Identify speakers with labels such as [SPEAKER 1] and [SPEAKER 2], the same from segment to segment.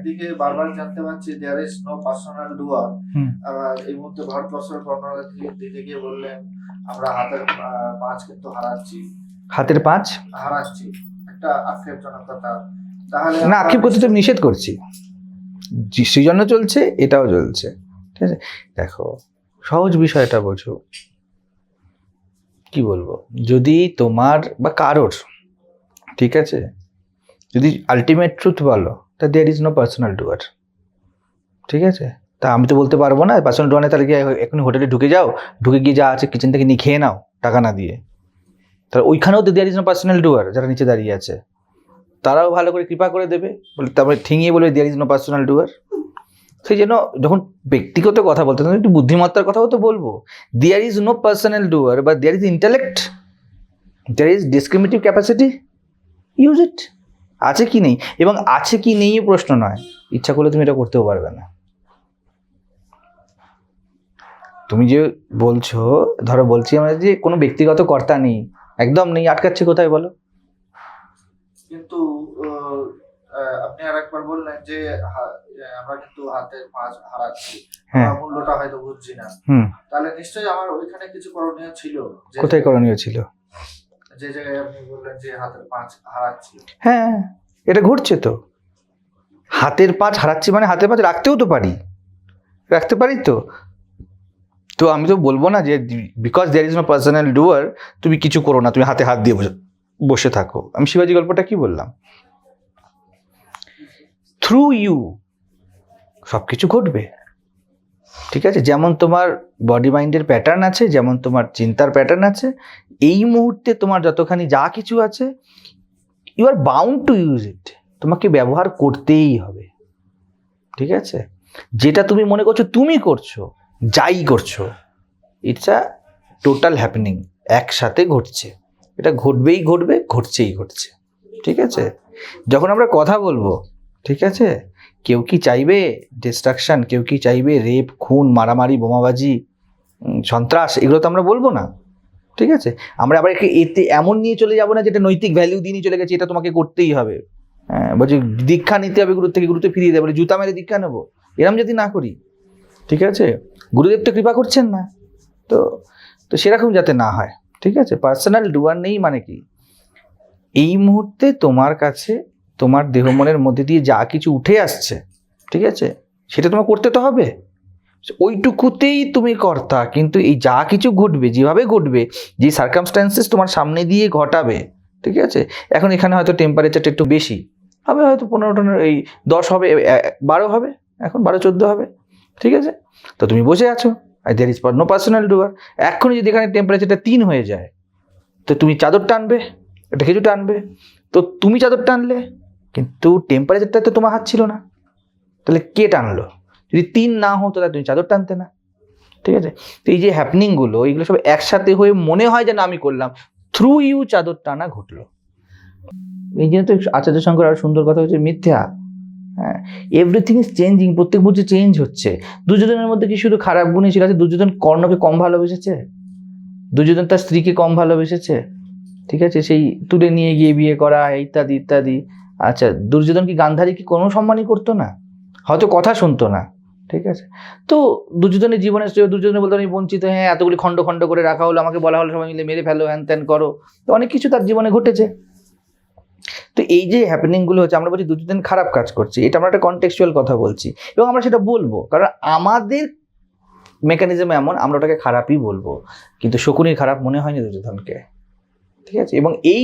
[SPEAKER 1] একদিকে বারবার জানতে পারছি দেয়ার ইজ নো পার্সোনাল ডুয়ার, আবার এই মুহূর্তে ভারতবর্ষের কর্ণাটক দিকে গিয়ে বললেন আমরা হাতের পাঁচ কিন্তু হারাচ্ছি,
[SPEAKER 2] হাতের পাঁচ
[SPEAKER 1] হারাচ্ছি, একটা আক্ষেপজনক কথা। তাহলে
[SPEAKER 2] না, আক্ষেপ করতে তো নিষেধ করছি, সৃজন চলছে, এটাও চলছে, ঠিক আছে। দেখো সহজ বিষয়টা বোঝো, কি বলবো, যদি তোমার বা কারোর, ঠিক আছে, যদি আলটিমেট ট্রুথ বলো তা দেয়ার ইজ নো পার্সোনাল ডুয়ার, ঠিক আছে। তা আমি তো বলতে পারবো না পার্সোনাল ডুয়ার নেই, তাহলে গিয়ে এখন হোটেলে ঢুকে যাও, ঢুকে গিয়ে যা আছে কিচেন থেকে নিয়ে খেয়ে নাও টাকা না দিয়ে। তাহলে ওইখানেও তো দেয়ার ইজ নো পার্সোনাল ডুয়ার, যারা নিচে দাঁড়িয়ে আছে তারাও ভালো করে কৃপা করে দেবে, বলে তারপরে ঠিঙিয়ে বলবে দেয়ার ইজ নো পার্সোনাল ডুয়ার। সেই জন্য যখন ব্যক্তিগত কথা বলতে একটু বুদ্ধিমত্তার কথাও তো বলবো। There is no personal doer বা there is intellect, there is discriminative capacity, use it. আছে কি নেই, এবং আছে কি নেই প্রশ্ন নয়, ইচ্ছা করলে তুমি এটা করতেও পারবে না। তুমি যে বলছো, ধরো বলছি আমরা যে কোনো ব্যক্তিগত কর্তা নেই, একদম নেই, আটকাচ্ছে কোথায় বলো?
[SPEAKER 1] কিন্তু আপনি আরেকবার বললেন যে আমরা কিন্তু হাতের পাঁচ হারাচ্ছি, মূল্যটা হয়তো বুঝছি না, তাহলে নিশ্চয়ই আমার ওইখানে কিছু করণীয় ছিল।
[SPEAKER 2] কোথায় করণীয় ছিল?
[SPEAKER 1] যে জায়গায় আপনি বললেন যে হাতের পাঁচ হারাচ্ছি,
[SPEAKER 2] হ্যাঁ এটা ঘটছে তো। হাতের পাঁচ হারাচ্ছি মানে হাতের পাঁচ রাখতেও তো পারি, রাখতে পারি তো। তো আমি তো বলবো না যে because there is no personal doer তুমি কিছু করো না, তুমি হাতে হাত দিয়ে বসে থাকো। আমি শিবাজি গল্পটা কি বললাম, থ্রু ইউ সব কিছু ঘটবে, ঠিক আছে। যেমন তোমার বডি মাইন্ডের প্যাটার্ন আছে, যেমন তোমার চিন্তার প্যাটার্ন আছে, এই মুহূর্তে তোমার যতখানি যা কিছু আছে you are bound to use it, তোমাকে ব্যবহার করতেই হবে, ঠিক আছে। যেটা তুমি মনে করছো তুমি করছো, যাই করছো, ইটস আ টোটাল হ্যাপেনিং, একসাথে ঘটছে, এটা ঘটবেই ঘটবে, ঘটছেই ঘটছে, ঠিক আছে। যখন আমরা কথা বলবো, ঠিক আছে, কেউ কি চাইবে ডিস্ট্রাকশন, কেউ কি চাইবে রেপ, খুন, মারামারি, বোমাবাজি, সন্ত্রাস, এগুলো তো আমরা বলবো না, ঠিক আছে। আমরা আবার এতে এমন নিয়ে চলে যাবো না যেটা নৈতিক ভ্যালিউ দিয়ে নিয়ে চলে গেছে, এটা তোমাকে করতেই হবে। হ্যাঁ বলছি দীক্ষা নিতে হবে গুরুর থেকে, গুরুতে ফিরিয়ে দেবে, জুতা মেরে দীক্ষা নেবো, এরম যদি না করি, ঠিক আছে। গুরুদেব তো কৃপা করছেন না, তো তো সেরকম যাতে না হয়, ঠিক আছে। পার্সোনাল ডুয়ার নেই মানে কি, এই মুহূর্তে তোমার কাছে তোমার দেহ মনের মধ্যে দিয়ে যা কিছু উঠে আসছে, ঠিক আছে, সেটা তোমার করতে তো হবে, ওইটুকুতেই তুমি কর্তা। কিন্তু এই যা কিছু ঘটবে, যেভাবে ঘটবে, যে সার্কামস্ট্যান্সেস তোমার সামনে দিয়ে ঘটাবে, ঠিক আছে। এখন এখানে হয়তো টেম্পারেচারটা একটু বেশি হবে, হয়তো 15 এই 10 হবে, 12 হবে, এখন 12-14 হবে, ঠিক আছে। তো তুমি বসে আছো, দেয়ার ইজ নো পার্সোনাল ডুয়ার। এখনই যদি এখানে টেম্পারেচারটা 3 হয়ে যায়, তো তুমি চাদর টানবে, একটা কিছু টানবে, তো তুমি চাদর টানলে, কিন্তু টেম্পারেচারটা তো তোমার হাত ছিল না, তাহলে কে টানলো? যদি 3 না হতো তাহলে তুমি চাদর টানতে না, ঠিক আছে। তো এই যে হ্যাপনিংগুলো, এইগুলো সব একসাথে হয়ে মনে হয় যেন আমি করলাম, থ্রু ইউ চাদর টানা ঘটলো। এই জন্য তো আচার্য শঙ্কর আরো সুন্দর কথা হচ্ছে মিথ্যা। হ্যাঁ, এভরিথিং ইজ চেঞ্জিং, প্রত্যেক মুহূর্তে চেঞ্জ হচ্ছে। দুর্যোধনের মধ্যে কি শুধু খারাপ গুণই ছিল? আছে দুর্যোধন কর্ণকে কম ভালোবেসেছে, দুর্যোধন তার স্ত্রীকে কম ভালোবেসেছে, ঠিক আছে, সেই তুলে নিয়ে গিয়ে বিয়ে করা ইত্যাদি ইত্যাদি। আচ্ছা, দুর্যোধন কি গান্ধারীকে কোনো সম্মানই করতো না? হয়তো কথা শুনতো না, ঠিক আছে। তো দুর্যোধনের জীবনে দুর্যোধনে বলতো আমি বঞ্চিত, হ্যাঁ এতগুলি খণ্ড খণ্ড করে রাখা হলো, আমাকে বলা হলো সবাই মিলে মেরে ফেলো, হ্যান ত্যান করো, তো অনেক কিছু তার জীবনে ঘটেছে। তো এই যে হ্যাপেনিংগুলো হচ্ছে, আমরা বলছি দুর্যোধন খারাপ কাজ করছি, এটা আমরা একটা কনটেক্সচুয়াল কথা বলছি, এবং আমরা সেটা বলবো, কারণ আমাদের মেকানিজম এমন, আমরা ওটাকে খারাপই বলবো। কিন্তু শকুনির খারাপ মনে হয়নি দুর্যোধনকে, ঠিক আছে। এবং এই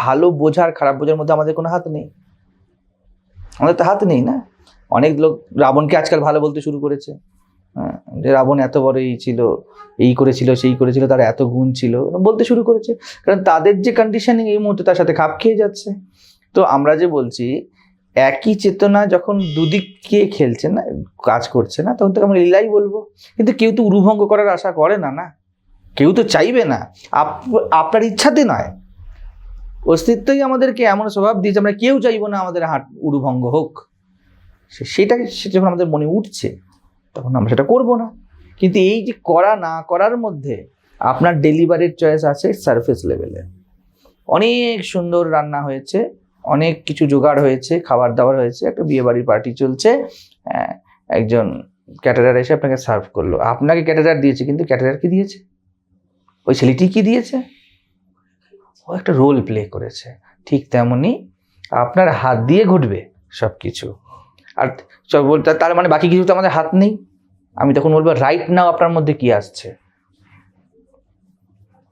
[SPEAKER 2] ভালো বোঝার খারাপ বোঝার মধ্যে আমাদের কোনো হাত নেই, আমাদের তো হাত নেই না। অনেক লোক রাবণকে আজকাল ভালো বলতে শুরু করেছে, হ্যাঁ, যে রাবণ এত বড় এই ছিল, এই করেছিল, সেই করেছিল, তার এত গুণ ছিল, বলতে শুরু করেছে, কারণ তাদের যে কন্ডিশনিং এই মুহূর্তে তার সাথে খাপ খেয়ে যাচ্ছে। তো আমরা যে বলছি একই চেতনা যখন দুদিকে খেলছে না, কাজ করছে না, তখন তো আমরা লীলাই বলবো। কিন্তু কেউ তো উরুভঙ্গ করার আশা করে না, না কেউ তো চাইবে না, আপনার ইচ্ছাতে নয়, অস্তিত্বই আমাদেরকে এমন স্বভাব দিয়েছে, আমরা কেউ চাইবো না আমাদের হাট উরুভঙ্গ হোক। সেটা যখন আমাদের মনে উঠছে তখন আমরা সেটা করবো না। কিন্তু এই যে করা না করার মধ্যে আপনার ডেলিভারির চয়েস আছে সারফেস লেভেলে। অনেক সুন্দর রান্না হয়েছে, অনেক কিছু জোগাড় হয়েছে, খাবার দাবার হয়েছে, একটা বিয়ে বাড়ির পার্টি চলছে, একজন ক্যাটারার এসে আপনাকে সার্ভ করলো, আপনাকে ক্যাটারার দিয়েছে, কিন্তু ক্যাটারার কি দিয়েছে? ওই ছেলেটি কি দিয়েছে? ও একটা রোল প্লে করেছে। ঠিক তেমনি আপনার হাত দিয়ে ঘটবে সব কিছু। আর তার মানে বাকি কিছু তো আমাদের হাত নেই। আমি তখন বলবো রাইট নাও আপনার মধ্যে কি আসছে,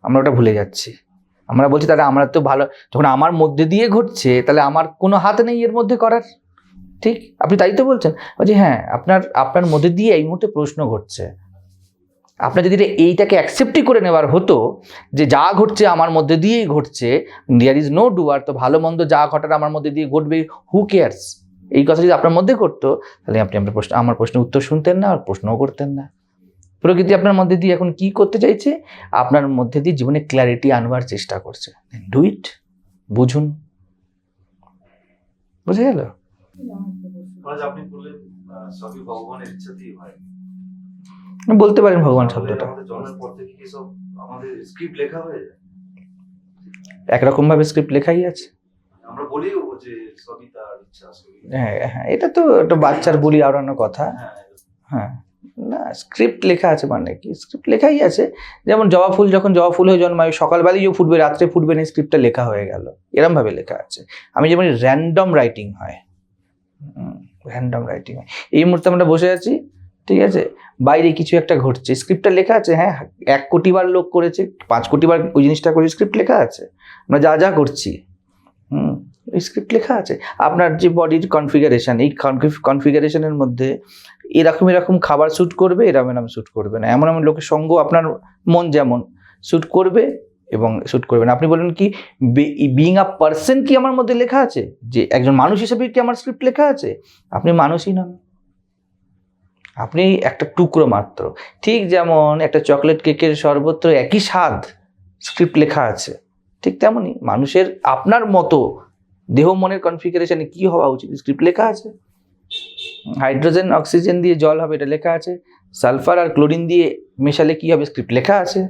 [SPEAKER 2] আমরা ওটা ভুলে যাচ্ছি। আমরা বলছি তাহলে আমরা তো ভালো, যখন আমার মধ্যে দিয়ে ঘটছে তাহলে আমার কোনো হাত নেই এর মধ্যে করার। ঠিক, আপনি তাই তো বলছেন। বলছি হ্যাঁ, আপনার মধ্যে দিয়ে এই মুহূর্তে প্রশ্ন ঘটছে। আপনার যদি এইটাকে অ্যাকসেপ্টই করে নেওয়ার হতো যে যা ঘটছে আমার মধ্যে দিয়েই ঘটছে, দেয়ার ইজ নো ডুয়ার, তো ভালো মন্দ যা ঘটার আমার মধ্যে দিয়ে ঘটবে, হু কেয়ার্স, এই কথা যদি আপনার মধ্যে করতো, তাহলে আপনি আমার প্রশ্নের উত্তর শুনতেন না আর প্রশ্নও করতেন না। প্রকৃতি আপনার মধ্যে দিয়ে এখন কি করতে চাইছে? আপনার মধ্যে দিয়ে জীবনে ক্ল্যারিটি আনবার চেষ্টা করছে। ডু ইট, বুঝুন। বুঝে গেল?
[SPEAKER 3] আপনি বললেন সবই ভগবানের ইচ্ছাতেই হয়।
[SPEAKER 2] বলতে পারেন ভগবান শব্দটা।
[SPEAKER 3] জন্মের পর থেকে কি সব আমাদের স্ক্রিপ্ট লেখা হয়ে যায়?
[SPEAKER 2] একরকম ভাবে স্ক্রিপ্ট লেখাই আছে।
[SPEAKER 3] আমরা বলি যে সবই তার ইচ্ছা।
[SPEAKER 2] হ্যাঁ হ্যাঁ, এটা তো একটা বাচ্চার বলি আওড়ানো কথা। হ্যাঁ, না স্ক্রিপ্ট লেখা আছে মানে কি? স্ক্রিপ্ট লেখাই আছে। যেমন জবা ফুল যখন জবা ফুল হয়ে জন্মায়, সকালবেলায় যে ফুটবে রাত্রে ফুটবে না, স্ক্রিপ্টটা লেখা হয়ে গেল, এরম ভাবে লেখা আছে। আমি যেমন র্যান্ডম রাইটিং হয়, র্যান্ডম রাইটিং হয়। এই মুহূর্তে আমরা বসে আছি, ঠিক আছে, বাইরে কিছু একটা ঘটছে, স্ক্রিপ্টটা লেখা আছে। হ্যাঁ, 1 কোটি বার লোক করেছে, 5 কোটি বার ওই জিনিসটা করে, স্ক্রিপ্ট লেখা আছে। আমরা যা যা করছি এই স্ক্রিপ্ট লেখা আছে। আপনার যে বডির কনফিগারেশন, এই কনফিগারেশনের মধ্যে এরকম খাবার শ্যুট করবে, এরকম শ্যুট করবে না, এমন লোকের সঙ্গ আপনার মন যেমন শ্যুট করবে এবং শ্যুট করবে না। আপনি বলেন কি বিইং আ পার্সন কি আমার মধ্যে লেখা আছে, যে একজন মানুষ হিসেবে কি আমার স্ক্রিপ্ট লেখা আছে? আপনি মানুষই নন, আপনি একটা টুকরো মাত্র। ঠিক যেমন একটা চকলেট কেকের সর্বত্র একই স্বাদ, স্ক্রিপ্ট লেখা আছে, ঠিক তেমনই মানুষের আপনার মতো দেহ মনের কনফিগারেশনে কি হওয়া উচিত, স্ক্রিপ্ট লেখা আছে। হাইড্রোজেন অক্সিজেন দিয়ে জল হবে, এটা লেখা আছে। সালফার আর ক্লোরিন দিয়ে মেশালে কি হবে, স্ক্রিপ্ট লেখা আছে।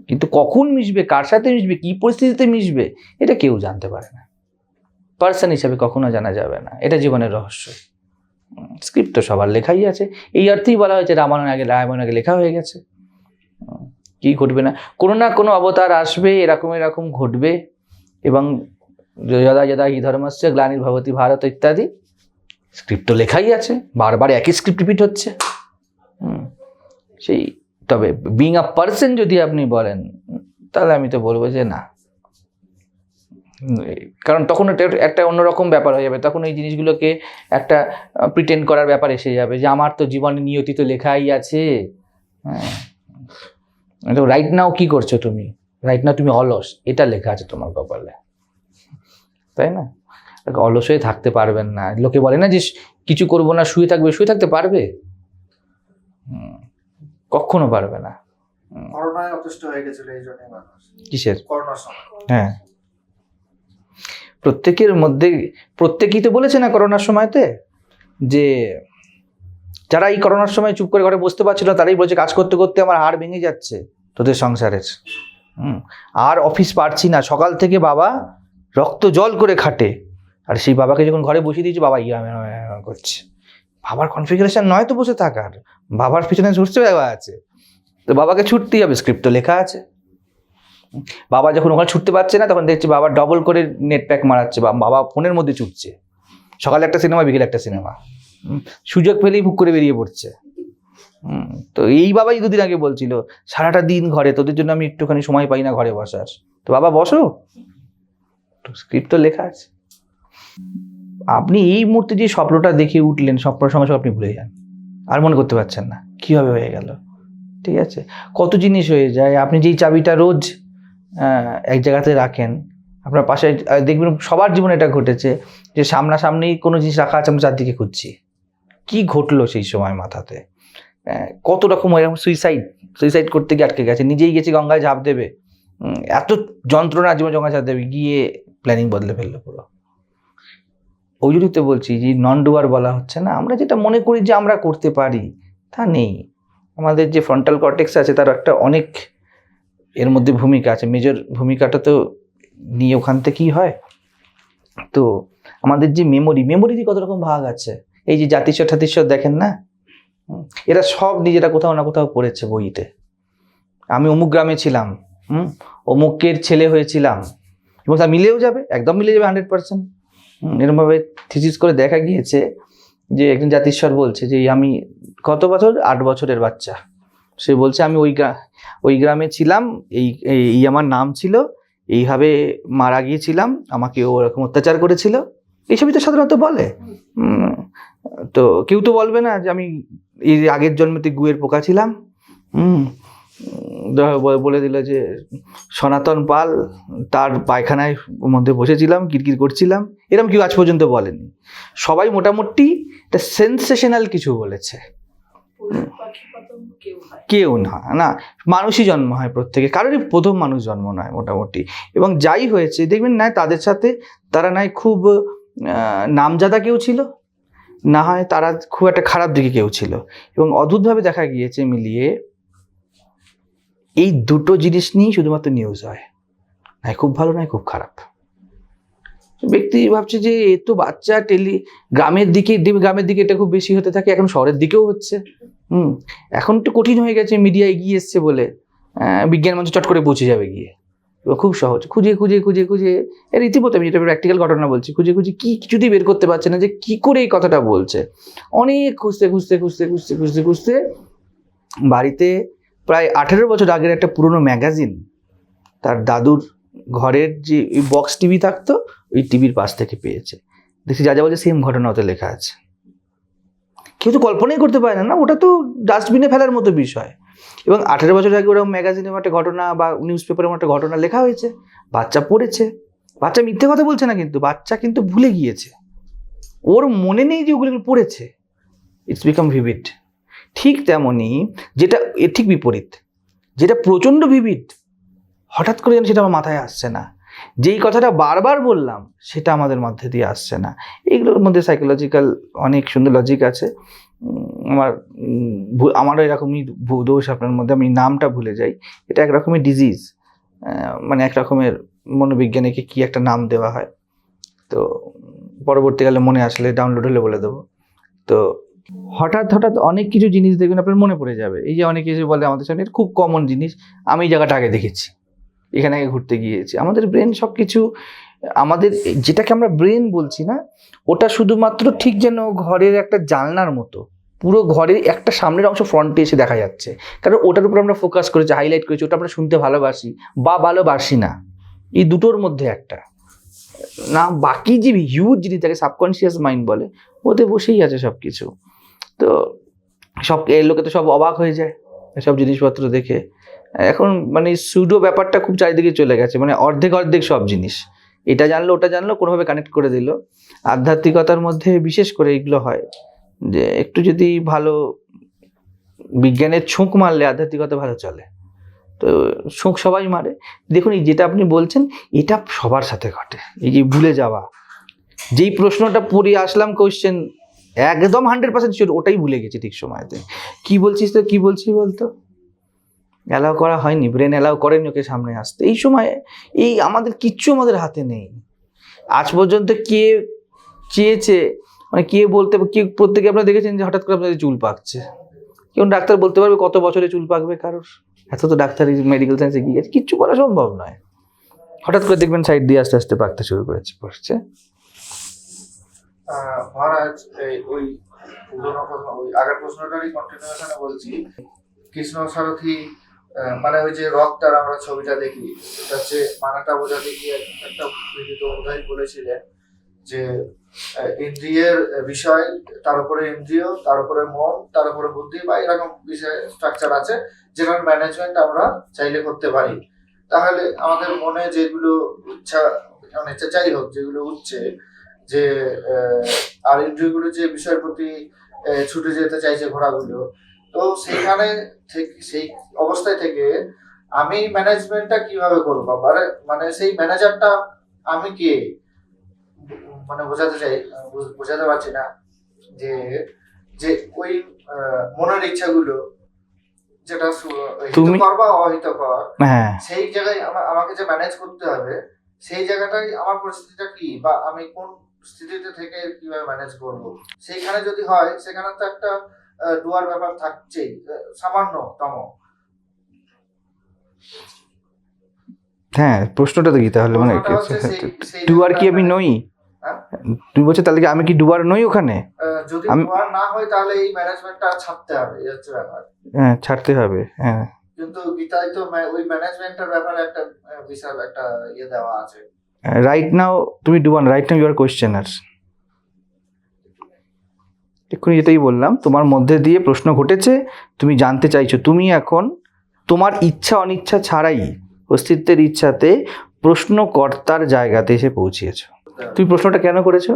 [SPEAKER 2] কিন্তু কখন মিশবে, কার সাথে মিশবে, কি পরিস্থিতিতে মিশবে, এটা কেউ জানতে পারে না। পার্সন হিসাবে কখনো জানা যাবে না, এটা জীবনের রহস্য। স্ক্রিপ্ট তো সবার লেখাই আছে। এই অর্থেই বলা হয়েছে রামায়ণ আগে লেখা হয়ে গেছে। কি ঘটবে না, কোনো না কোনো অবতার আসবে, এরকম ঘটবে। এবং যদা যদা হি ধর্মস্য গ্লানির্ভবতি ভারত ইত্যাদি, স্ক্রিপ্ট তো লেখাই আছে, বারবার একই স্ক্রিপ্ট রিপিট হচ্ছে। সেই তবে বিং আ পার্সন যদি আপনি বলেন, তাহলে আমি তো বলবো যে না, কারণ তখন একটা অন্যরকম ব্যাপার হয়ে যাবে। তখন এই জিনিসগুলোকে একটা প্রিটেন্ড করার ব্যাপার এসে যাবে, যে আমার তো জীবনে নিয়তি তো লেখাই আছে। হ্যাঁ, রাইট নাও কি করছো তুমি, রাইট নাও তুমি অলস, এটা লেখা আছে তোমার কপালে, তাই না? অলস হয়ে থাকতে পারবেন না। লোকে বলে না যে কিছু করবো না, শুয়ে থাকতে পারবে? কখনো পারবে না।
[SPEAKER 1] করোনায় অতিষ্ঠ হয়ে গেছিল এই জন্য মানুষ।
[SPEAKER 2] কিসের?
[SPEAKER 1] করোনার সময়।
[SPEAKER 2] হ্যাঁ, প্রত্যেকেই তো বলেছে না করোনার সময়তে, যে যারা এই করোনার সময় চুপ করে ঘরে বসতে পারছিল, তারাই বলছে কাজ করতে করতে আমার হাড় ভেঙে যাচ্ছে তোদের সংসারের। আর অফিস পারছি না, সকাল থেকে বাবা রক্ত জল করে খাটে, আর সেই বাবাকে যখন ঘরে বসিয়ে দিয়েছে, বাবা করছে। বাবার কনফিগারেশন নয় তো বসে থাকার, বাবার পিছনে ছুটতে আছে, তো বাবাকে ছুটতেই হবে, স্ক্রিপ্ট তো লেখা আছে। বাবা যখন ওখানে ছুটতে পারছে না, তখন দেখছে বাবা ডবল করে নেট প্যাক মারাচ্ছে, বাবা ফোনের মধ্যে ছুটছে, সকালে একটা সিনেমা, বিকেলে একটা সিনেমা, সুযোগ পেলেই বুক করে বেরিয়ে পড়ছে। তো এই বাবাই 2 দিন আগে বলছিল সারাটা দিন ঘরে, তোদের জন্য আমি একটুখানি সময় পাই না ঘরে বসার। তো বাবা বসো, তো স্ক্রিপ্ট তো লেখা আছে। আপনি এই মুহূর্তে যে স্বপ্নটা দেখে উঠলেন, স্বপ্নের সঙ্গে সঙ্গে আপনি ভুলে যান, আর মনে করতে পারছেন না কীভাবে হয়ে গেল। ঠিক আছে, কত জিনিস হয়ে যায়। আপনি যেই চাবিটা রোজ এক জায়গাতে রাখেন, আপনার পাশে দেখবেন সবার জীবনে এটা ঘটেছে, যে সামনাসামনি কোনো জিনিস রাখা আছে, আমরা চারদিকে খুঁজছি, কি ঘটলো সেই সময় মাথাতে। কত রকম এরকম সুইসাইড করতে গিয়ে আটকে গেছে, নিজেই গেছি গঙ্গায় ঝাঁপ দেবে, এত যন্ত্রণা জীবন গঙ্গায় ঝাঁপ দেবে, গিয়ে প্ল্যানিং বদলে ফেললো পুরো। ওই জন্যই তো বলছি যে নন ডুয়ার বলা হচ্ছে না। আমরা যেটা মনে করি যে আমরা করতে পারি, তা নেই। আমাদের যে ফ্রন্টাল কর্টেক্স আছে, তার একটা অনেক এর মধ্যে ভূমিকা আছে, মেজর ভূমিকাটা তো নিয়ে ওখান থেকেই হয়। তো আমাদের যে মেমোরিরই কত রকম ভাগ আছে। এই যে জাতিস্বর ঠাতিস্বর দেখেন না, এরা সব নিজেরা কোথাও না কোথাও পড়েছে বইতে। আমি অমুক গ্রামে ছিলাম, অমুকের ছেলে হয়েছিলাম, এবং তা মিলেও যাবে, একদম মিলে যাবে 100%। এরকমভাবে থিসিস করে দেখা গিয়েছে যে একজন জাতিস্বর বলছে যে আমি কত বছর, 8 বছরের বাচ্চা, সে বলছে আমি ওই গ্রামে ছিলাম, এই আমার নাম ছিল, এইভাবে মারা গিয়েছিলাম, আমাকে ওরকম অত্যাচার করেছিল, এইসবই তো সাধারণত বলে। তো কেউ তো বলবে না যে আমি এই আগের জন্মতে গুয়ের পোকা ছিলাম। বলে দিল যে সনাতন পাল, তার পায়খানায় মধ্যে বসেছিলাম, কিরকির করছিলাম, এরকম কেউ আজ পর্যন্ত বলেনি। সবাই মোটামুটি একটা সেন্সেশনাল কিছু বলেছে। কেউ না, মানুষই জন্ম হয় প্রত্যেকে, কারোরই প্রথম মানুষ জন্ম নয় মোটামুটি। এবং যাই হয়েছে দেখবেন না, তাদের সাথে তারা নয় খুব নামজাদা কেউ ছিল, না হয় তারা খুব একটা খারাপ দিকে কেউ ছিল। এবং অদ্ভুতভাবে দেখা গিয়েছে মিলিয়ে এই দুটো জিনিস নিয়েই শুধুমাত্র নিউজ হয়, নয় খুব ভালো নয় খুব খারাপ। ব্যক্তি ভাবছে যে এ তো বাচ্চা গ্রামের দিকে এটা খুব বেশি হতে থাকে, এখন শহরের দিকেও হচ্ছে। এখন একটু কঠিন হয়ে গেছে, মিডিয়া এগিয়ে এসছে বলে বিজ্ঞান মঞ্চে চট করে পৌঁছে যাবে গিয়ে, খুব সহজ। খুঁজে এর রীতিমতো আমি যেটা প্র্যাকটিক্যাল ঘটনা বলছি, খুঁজে কি কিছুতেই বের করতে পারছে না যে কি করে এই কথাটা বলছে। অনেক খুঁজতে বাড়িতে প্রায় 18 বছর আগের একটা পুরনো ম্যাগাজিন তার দাদুর ঘরের যে বক্স টিভি থাকতো, ওই টিভির পাশ থেকে পেয়েছে। দেখছি যা বলছে সেম ঘটনা ওতে লেখা আছে। কেউ তো কল্পনাই করতে পারে না, ওটা তো ডাস্টবিনে ফেলার মতো বিষয়। এবং 18 বছর আগে ওরকম ম্যাগাজিনের একটা ঘটনা বা নিউজ পেপারের একটা ঘটনা লেখা হয়েছে, বাচ্চা পড়েছে। বাচ্চা মিথ্যে কথা বলছে না, কিন্তু বাচ্চা কিন্তু ভুলে গিয়েছে, ওর মনে নেই যে ওগুলো পড়েছে। It's become vivid. ঠিক তেমনই যেটা ঠিক বিপরীত, যেটা প্রচণ্ড ভিভিড, হঠাৎ করে যেন সেটা আমার মাথায় আসছে না, যেই কথাটা বারবার বললাম সেটা আমাদের মধ্যে দিয়ে আসছে না। এইগুলোর মধ্যে সাইকোলজিক্যাল অনেক সুন্দর লজিক আছে। আমারও এরকমই দোষ আপনার মধ্যে, আমি নামটা ভুলে যাই। এটা একরকমের ডিজিজ, মানে একরকমের মনোবিজ্ঞানীকে কি একটা নাম দেওয়া হয়, তো পরবর্তীকালে মনে আসলে ডাউনলোড হলে বলে দেবো। তো হঠাৎ অনেক কিছু জিনিস দেখবেন আপনার মনে পড়ে যাবে। এই যে অনেকে এসে বলে আমাদের সামনে, খুব কমন জিনিস, আমি এই জায়গাটা আগে দেখেছি, এখানে আগে ঘুরতে গিয়েছি। আমাদের ব্রেন সব কিছু, আমাদের যেটাকে আমরা ব্রেন বলছি না, ওটা শুধুমাত্র ঠিক যেন ঘরের একটা জানলার মতো, পুরো ঘরের একটা সামনের অংশ ফ্রন্টে এসে দেখা যাচ্ছে, কারণ ওটার উপর আমরা ফোকাস করেছি, হাইলাইট করেছি, ওটা আমরা শুনতে ভালোবাসি বা ভালোবাসি না, এই দুটোর মধ্যে একটা না। বাকি যে হিউজ জিনিস যাকে সাবকনশিয়াস মাইন্ড বলে, ওতে বসেই আছে সব কিছু। তো সব লোকে তো সব অবাক হয়ে যায় সব জিনিসপত্র দেখে। এখন মানে সুডো ব্যাপারটা খুব চারিদিকে চলে গেছে, মানে অর্ধেক সব জিনিস, এটা জানলো ওটা জানলো, কোনোভাবে কানেক্ট করে দিল। আধ্যাত্মিকতার মধ্যে বিশেষ করে এইগুলো হয় যে একটু যদি ভালো বিজ্ঞানের ছোঁক মারলে আধ্যাত্মিকতা ভালো চলে। তো ছোঁক সবাই মারে। দেখুন এই যেটা আপনি বলছেন, এটা সবার সাথে ঘটে। এই যে ভুলে যাওয়া, যেই প্রশ্নটা পড়ে আসলাম কোয়েশ্চেন একদম 100% শিওর, ওটাই ভুলে গেছি ঠিক সময়তে। কি বলছিস তো কি বলছি বলতো, অ্যালাউ করা হয়নি, ব্রেন অ্যালাউ করেনি ওকে সামনে আসতে। এই সময় এই আমাদের কিচ্ছু আমাদের হাতে নেই। আজ পর্যন্ত কে চেয়েছে, মানে কে বলতে, কে প্রত্যেকে আপনারা দেখেছেন যে হঠাৎ করে আপনাদের চুল পাকছে, কেউ ডাক্তার বলতে পারবে কত বছরে চুল পাকবে কারোর? এত তো ডাক্তার মেডিকেল সায়েন্সে গিয়ে গেছে, কিচ্ছু করা সম্ভব নয়। হঠাৎ করে দেখবেন সাইড দিয়ে আস্তে আস্তে পাকতে শুরু পড়ছে।
[SPEAKER 1] মহারাজ, ওই পুরোনো প্রশ্ন, ওই আগের প্রশ্নটারই কন্টিনিউশনে বলছি। কৃষ্ণ সারথী, মানে ওই যে রথটার আমরা ছবিটা দেখি, এটা হচ্ছে মানাটা বোঝাতে গিয়ে একটা বিহিত উদাহরণ বলেছিলেন যে ইন্দ্রিয়ের বিষয়, তার উপরে ইন্দ্রিয়, তার উপরে মন, তার উপরে বুদ্ধি, বা এরকম বিষয় স্ট্রাকচার আছে যেটার ম্যানেজমেন্ট আমরা চাইলে করতে পারি। তাহলে আমাদের মনে যেগুলো ইচ্ছা, মানে যাই হোক যেগুলো উঠছে, যে আর ইন্দ্রিয়গুলো যে বিষয়ের প্রতি ছুটে যেতে চাইছে ঘোড়াগুলো, তো সেখানে থেকে, সেই অবস্থায় থেকে আমি ম্যানেজমেন্টটা কিভাবে করবো, মানে সেই ম্যানেজারটা আমি কে, মানে বোঝাতে পারছি না। যে যে ওই মনের ইচ্ছাগুলো যেটা
[SPEAKER 2] তুমি
[SPEAKER 1] হিতকর বা অহিতকর,
[SPEAKER 2] হ্যাঁ,
[SPEAKER 1] সেই জায়গায় আমাকে যে ম্যানেজ করতে হবে, সেই জায়গাটাই আমার পরিস্থিতিটা কি, বা আমি কোন স্থিতিতে থেকে কিভাবে ম্যানেজ করব, সেইখানে যদি হয় সেখানে তো একটা ডুয়ার ব্যাপার থাকছেই, সামান্যতম।
[SPEAKER 2] হ্যাঁ, প্রশ্নটা তো কি তাহলে, মানে
[SPEAKER 1] প্রশ্নটা হচ্ছে সেই
[SPEAKER 2] ডুয়ার কি আমি নই?
[SPEAKER 1] হ্যাঁ?
[SPEAKER 2] তুমি বলছো তাহলে কি আমি কি ডুয়ার নই ওখানে?
[SPEAKER 1] যদি
[SPEAKER 2] আমি-
[SPEAKER 1] ডুয়ার না হয় তাহলে এই ম্যানেজমেন্টটা ছাড়তে হবে, এই হচ্ছে ব্যাপার।
[SPEAKER 2] হ্যাঁ, ছাড়তে হবে। হ্যাঁ,
[SPEAKER 1] কিন্তু গীতায় তো ওই ম্যানেজমেন্টের ব্যাপারে একটা বিশাল একটা ইয়ে দেওয়া আছে।
[SPEAKER 2] রাইট নাও তুমি ডুয়ার, রাইট নাও ইউ আর কোয়েশ্চেনার। এক্ষুনি যেটাই বললাম, তোমার মধ্যে দিয়ে প্রশ্ন ঘটেছে, তুমি জানতে চাইছো, তুমি এখন তোমার ইচ্ছা অনিচ্ছা ছাড়াই অস্তিত্বের ইচ্ছাতে প্রশ্নকর্তার জায়গাতে এসে পৌঁছিয়েছো। তুমি প্রশ্নটা কেন করেছো?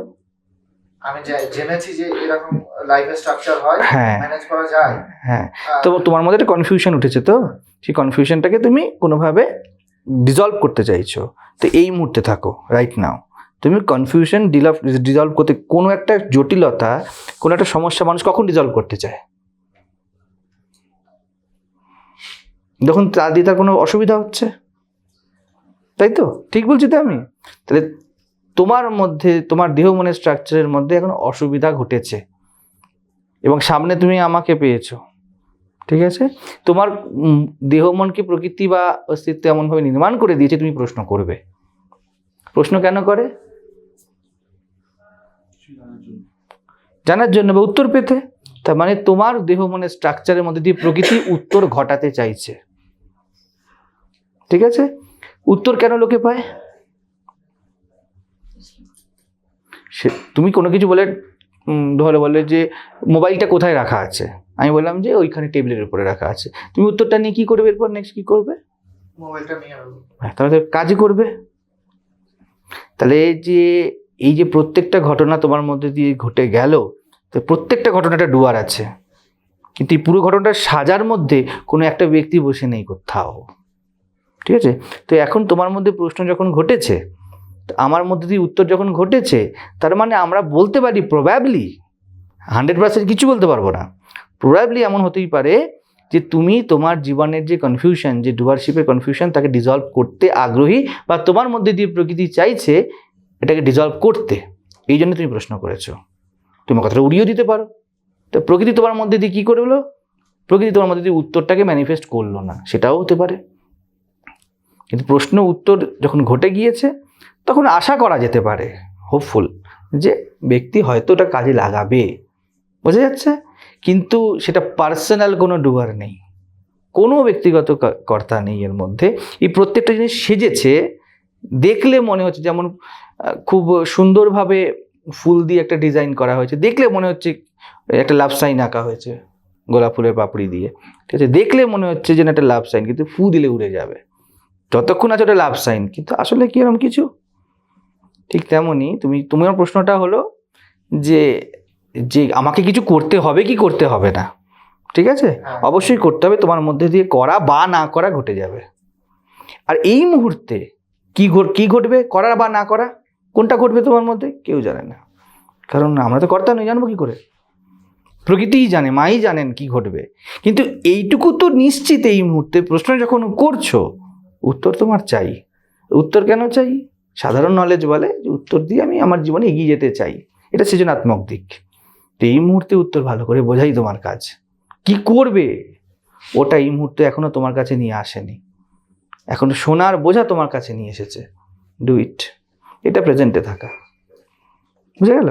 [SPEAKER 1] আমি জেনেছি যে এরকম লাইফের স্ট্রাকচার হয়,
[SPEAKER 2] হ্যাঁ
[SPEAKER 1] ম্যানেজ করা যায়।
[SPEAKER 2] হ্যাঁ, তো তোমার মধ্যে একটা কনফিউশন উঠেছে, তো সেই কনফিউশনটাকে তুমি কোনোভাবে ডিজলভ করতে চাইছো। তো এই মুহূর্তে থাকো, রাইট নাও তুমি কনফিউশন ডিজলভ করতে, কোনো একটা জটিলতা, কোনো একটা সমস্যা মানুষ কখন ডিজলভ করতে চায়? যখন তার দিয়ে তার কোনো অসুবিধা হচ্ছে, তাই তো? ঠিক বলছি তো আমি? তাহলে তোমার মধ্যে, তোমার দেহ মনের স্ট্রাকচারের মধ্যে এখন অসুবিধা ঘটেছে এবং সামনে তুমি আমাকে পেয়েছো, ঠিক আছে? তোমার দেহ মনকে প্রকৃতি বা অস্তিত্ব এমনভাবে নির্মাণ করে দিয়েছে, তুমি প্রশ্ন করবে। প্রশ্ন কেন করে? জানার জন্য বা উত্তর পেতে। তার মানে তোমার দেহ মনের স্ট্রাকচারের মধ্যে দিয়ে প্রকৃতি উত্তর ঘটাতে চাইছে, ঠিক আছে? উত্তর কেন লোকে পায়? তুমি কোনো কিছু বলে, ধরে বলে যে মোবাইলটা কোথায় রাখা আছে, আমি বললাম যে ওইখানে টেবিলের উপরে রাখা আছে। তুমি উত্তরটা নিয়ে কি করবে? এরপর নেক্সট কি করবে?
[SPEAKER 1] মোবাইলটা নিয়ে আসবো।
[SPEAKER 2] হ্যাঁ, তাহলে কাজই করবে। তাহলে এই যে প্রত্যেকটা ঘটনা তোমার মধ্যে দিয়ে ঘটে গেল, তো প্রত্যেকটা ঘটনাটা ডুয়ার আছে, কিন্তু এই পুরো ঘটনাটা সাজার মধ্যে কোনো একটা ব্যক্তি বসে নেই কোথাও, ঠিক আছে? তো এখন তোমার মধ্যে প্রশ্ন যখন ঘটেছে, আমার মধ্যে দিয়ে উত্তর যখন ঘটেছে, তার মানে আমরা বলতে পারি প্রবাবলি, 100% কিছু বলতে পারবো না, প্রবাবলি এমন হতেই পারে যে তুমি তোমার জীবনের যে কনফিউশন, যে ডুয়ারশিপের কনফিউশন, তাকে ডিজলভ করতে আগ্রহী, বা তোমার মধ্যে দিয়ে প্রকৃতি চাইছে এটাকে ডিজলভ করতে, এই জন্য তুমি প্রশ্ন করেছো। তুমি কথাটা উড়িয়েও দিতে পারো। তো প্রকৃতি তোমার মধ্যে দিয়ে কী করে হলো? প্রকৃতি তোমার মধ্যে দিয়ে উত্তরটাকে ম্যানিফেস্ট করলো না, সেটাও হতে পারে। কিন্তু প্রশ্ন উত্তর যখন ঘটে গিয়েছে, তখন আশা করা যেতে পারে, হোপফুল, যে ব্যক্তি হয়তো ওটা কাজে লাগাবে, বোঝা যাচ্ছে? কিন্তু সেটা পার্সোনাল কোনো ডুয়ার নেই, কোনো ব্যক্তিগত কর্তা নেই এর মধ্যে। এই প্রত্যেকটা জিনিস সেজেছে, দেখলে মনে হচ্ছে যেমন খুব সুন্দরভাবে ফুল দিয়ে একটা ডিজাইন করা হয়েছে, দেখলে মনে হচ্ছে একটা লাভ সাইন আঁকা হয়েছে গোলাপ ফুলের পাপড়ি দিয়ে, ঠিক আছে? দেখলে মনে হচ্ছে যেন একটা লাভ সাইন, কিন্তু ফু দিলে উড়ে যাবে, যতক্ষণ আছে ওটা লাভ সাইন, কিন্তু আসলে কি এরকম কিছু। ঠিক তেমনই তোমার প্রশ্নটা হলো যে আমাকে কিছু করতে হবে কি করতে হবে না, ঠিক আছে? অবশ্যই করতে হবে, তোমার মধ্যে দিয়ে করা বা না করা ঘটে যাবে। আর এই মুহূর্তে কি ঘটবে, করা বা না করা, কোনটা ঘটবে তোমার মধ্যে কেউ জানে না, কারণ আমরা তো কর্তা নই, জানবো কি করে? প্রকৃতিই জানে, মাই জানেন কি ঘটবে। কিন্তু এইটুকু তো নিশ্চিত, এই মুহূর্তে প্রশ্ন যখন করছো, উত্তর তোমার চাই। উত্তর কেন চাই? সাধারণ নলেজ বলে যে উত্তর দিয়ে আমি আমার জীবনে এগিয়ে যেতে চাই, এটা সৃজনাত্মক দিক। তো এই মুহূর্তে উত্তর ভালো করে বোঝাই তোমার কাজ। কি করবে ওটা এই মুহূর্তে এখনো তোমার কাছে নিয়ে আসেনি, এখন শোনার বোঝা তোমার কাছে নিয়ে এসেছে। ডু ইট, এটা প্রেজেন্টে থাকা, বুঝে গেল?